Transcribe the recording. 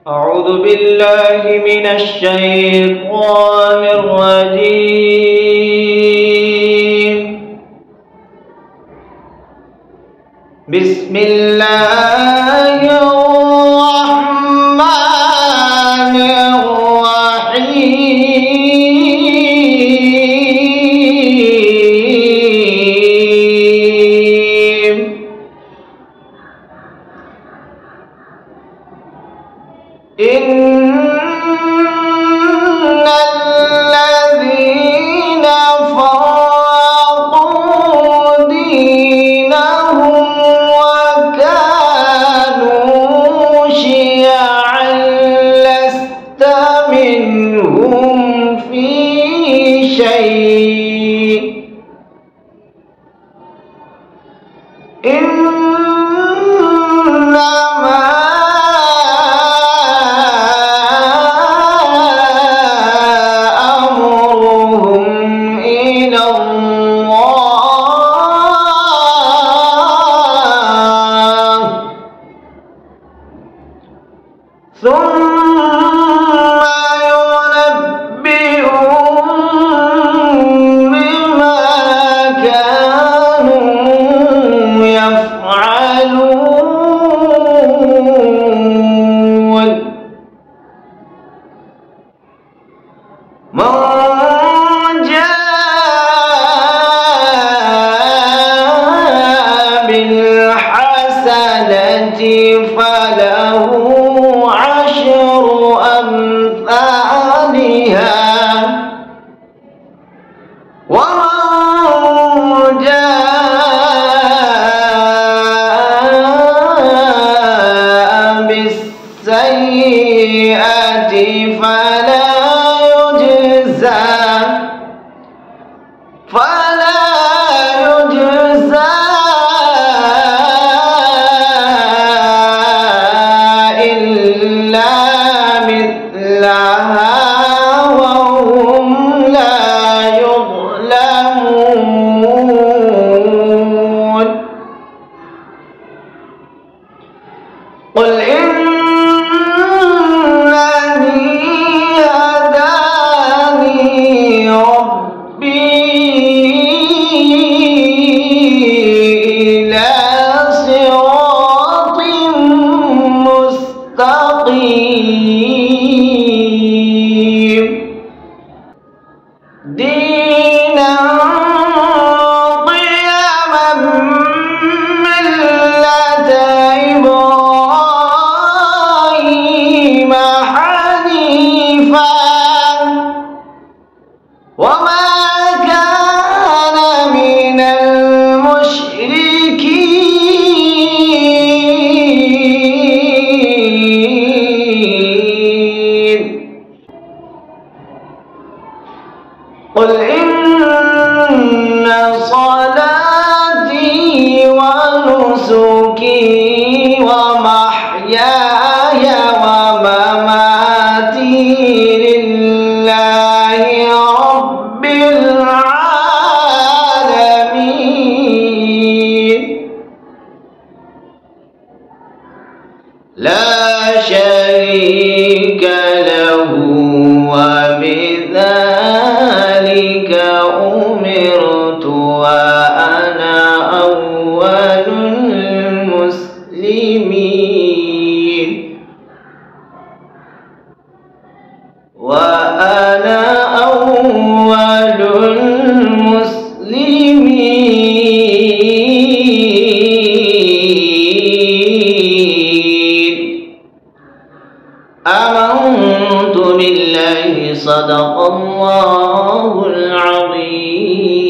أعوذ بالله من الشيطان الرجيم. بسم الله الرحمن الرحيم. إن الذين فرقوا دينهم وكانوا شيعا لست منهم في شيء ثم ينبئهم بما كانوا يفعلون. من جاء بالحسنة فله عشر أمثالها ومن جاء بالسيئة فلا يجزى إلا مثلها وهم لا يظلمون. قل إنني هداني ربي إلى صراط مستقيم دينا قيما ملة إبراهيم حنيفا وما كان من المشركين. قل إن صلاتي ونسكي ومحياي ومماتي لله رب العالمين لا شريك له وبذلك أمرت وأنا أول المسلمين. وأنا أول المسلمين. آمنت بالله صدق الله العظيم.